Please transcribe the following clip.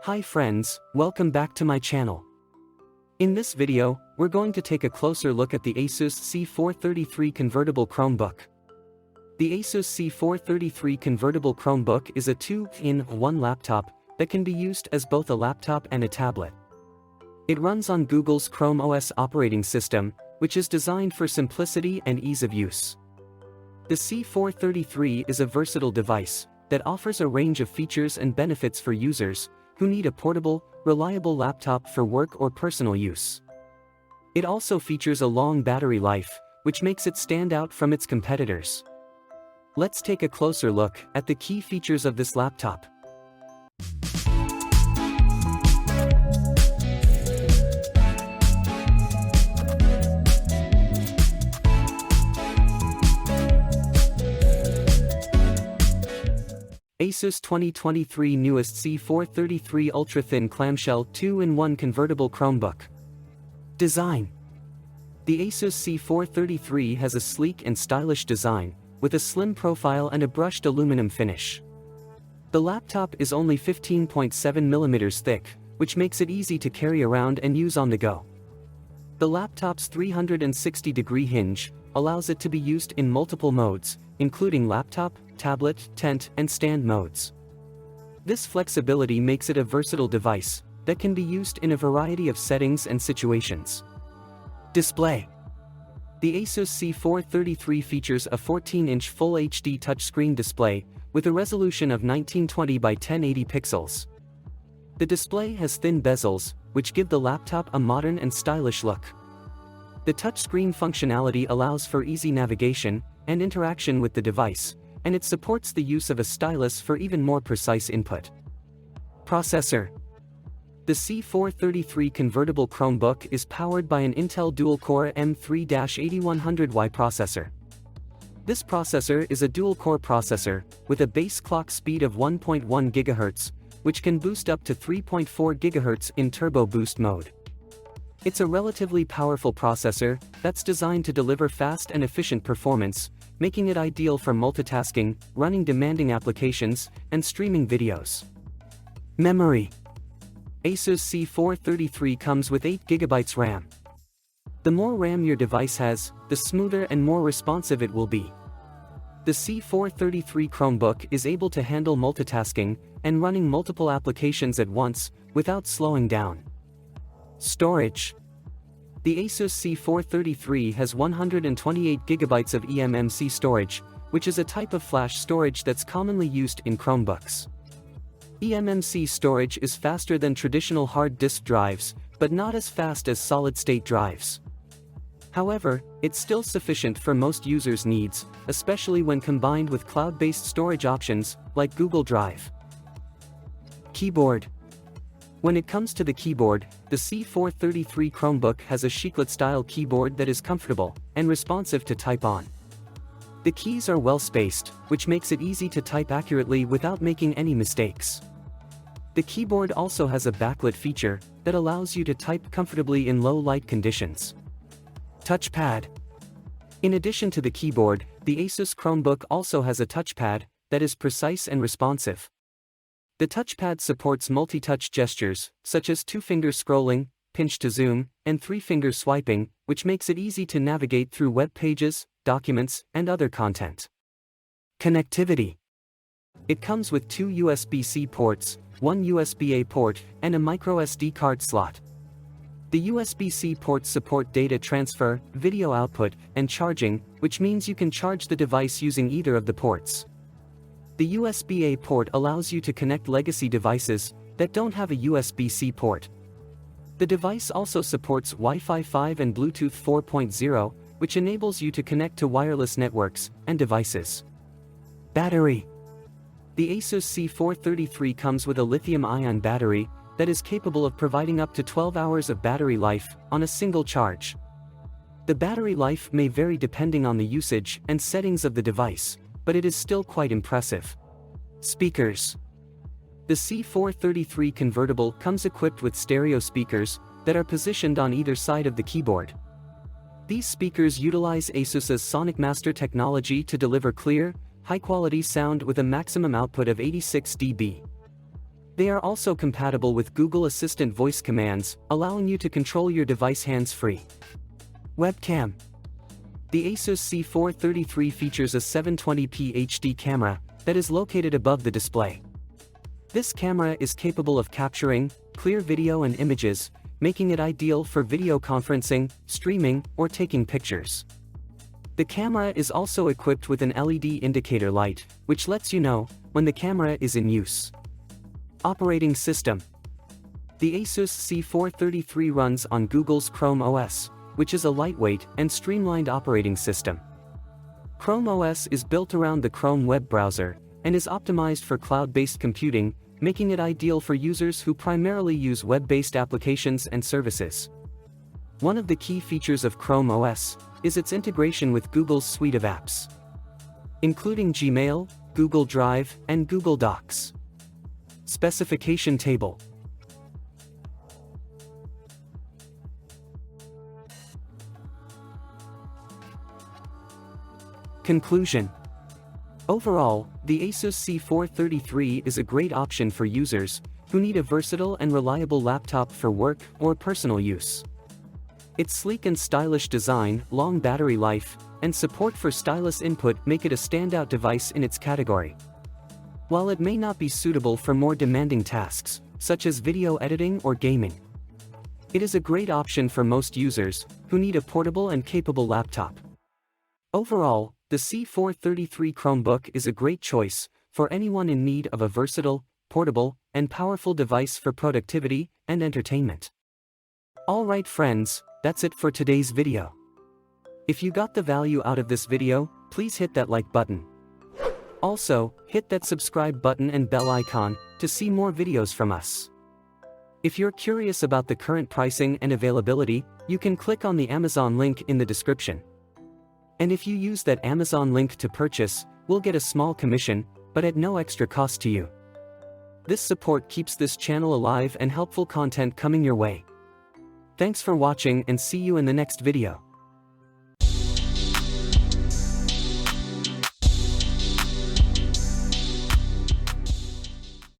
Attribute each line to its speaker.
Speaker 1: Hi friends, welcome back to my channel. In this video, we're going to take a closer look at the ASUS C433 Convertible Chromebook. The ASUS C433 Convertible Chromebook is a 2-in-1 laptop that can be used as both a laptop and a tablet. It runs on Google's Chrome OS operating system, which is designed for simplicity and ease of use. The C433 is a versatile device that offers a range of features and benefits for users who need a portable, reliable laptop for work or personal use. It also features a long battery life, which makes it stand out from its competitors. Let's take a closer look at the key features of this laptop. ASUS 2023 newest C433 ultra-thin clamshell 2-in-1 convertible Chromebook. Design. The ASUS C433 has a sleek and stylish design, with a slim profile and a brushed aluminum finish. The laptop is only 15.7 mm thick, which makes it easy to carry around and use on the go. The laptop's 360-degree hinge allows it to be used in multiple modes, including laptop, tablet, tent, and stand modes. This flexibility makes it a versatile device that can be used in a variety of settings and situations. Display. The ASUS C433 features a 14-inch Full HD touchscreen display with a resolution of 1920 by 1080 pixels. The display has thin bezels, which give the laptop a modern and stylish look. The touchscreen functionality allows for easy navigation and interaction with the device, and it supports the use of a stylus for even more precise input. Processor. The C433 Convertible Chromebook is powered by an Intel dual-core M3-8100Y processor. This processor is a dual-core processor with a base clock speed of 1.1 GHz, which can boost up to 3.4 GHz in turbo boost mode. It's a relatively powerful processor that's designed to deliver fast and efficient performance, making it ideal for multitasking, running demanding applications, and streaming videos. Memory. ASUS C433 comes with 8 GB RAM. The more RAM your device has, the smoother and more responsive it will be. The C433 Chromebook is able to handle multitasking and running multiple applications at once without slowing down. Storage. The ASUS C433 has 128 GB of eMMC storage, which is a type of flash storage that's commonly used in Chromebooks. eMMC storage is faster than traditional hard disk drives, but not as fast as solid-state drives. However, it's still sufficient for most users' needs, especially when combined with cloud-based storage options like Google Drive. Keyboard. When it comes to the keyboard, the C433 Chromebook has a chiclet-style keyboard that is comfortable and responsive to type on. The keys are well-spaced, which makes it easy to type accurately without making any mistakes. The keyboard also has a backlit feature that allows you to type comfortably in low-light conditions. Touchpad. In addition to the keyboard, the ASUS Chromebook also has a touchpad that is precise and responsive. The touchpad supports multi-touch gestures, such as 2-finger scrolling, pinch to zoom, and 3-finger swiping, which makes it easy to navigate through web pages, documents, and other content. Connectivity. It comes with 2 USB-C ports, 1 USB-A port, and a microSD card slot. The USB-C ports support data transfer, video output, and charging, which means you can charge the device using either of the ports. The USB-A port allows you to connect legacy devices that don't have a USB-C port. The device also supports Wi-Fi 5 and Bluetooth 4.0, which enables you to connect to wireless networks and devices. Battery. The ASUS C433 comes with a lithium-ion battery that is capable of providing up to 12 hours of battery life on a single charge. The battery life may vary depending on the usage and settings of the device, but it is still quite impressive. Speakers. The C433 Convertible comes equipped with stereo speakers that are positioned on either side of the keyboard. These speakers utilize ASUS's Sonic Master technology to deliver clear, high-quality sound with a maximum output of 86 dB. They are also compatible with Google Assistant voice commands, allowing you to control your device hands-free. Webcam. The ASUS C433 features a 720p HD camera that is located above the display. This camera is capable of capturing clear video and images, making it ideal for video conferencing, streaming, or taking pictures. The camera is also equipped with an LED indicator light, which lets you know when the camera is in use. Operating system. The ASUS C433 runs on Google's Chrome OS, which is a lightweight and streamlined operating system. Chrome OS is built around the Chrome web browser and is optimized for cloud-based computing, making it ideal for users who primarily use web-based applications and services. One of the key features of Chrome OS is its integration with Google's suite of apps, including Gmail, Google Drive, and Google Docs. Specification table. Conclusion. Overall, the ASUS C433 is a great option for users who need a versatile and reliable laptop for work or personal use. Its sleek and stylish design, long battery life, and support for stylus input make it a standout device in its category. While it may not be suitable for more demanding tasks, such as video editing or gaming, it is a great option for most users who need a portable and capable laptop. Overall, the C433 Chromebook is a great choice for anyone in need of a versatile, portable, and powerful device for productivity and entertainment. Alright friends, that's it for today's video. If you got the value out of this video, please hit that like button. Also, hit that subscribe button and bell icon to see more videos from us. If you're curious about the current pricing and availability, you can click on the Amazon link in the description. And if you use that Amazon link to purchase, we'll get a small commission, but at no extra cost to you. This support keeps this channel alive and helpful content coming your way. Thanks for watching and see you in the next video.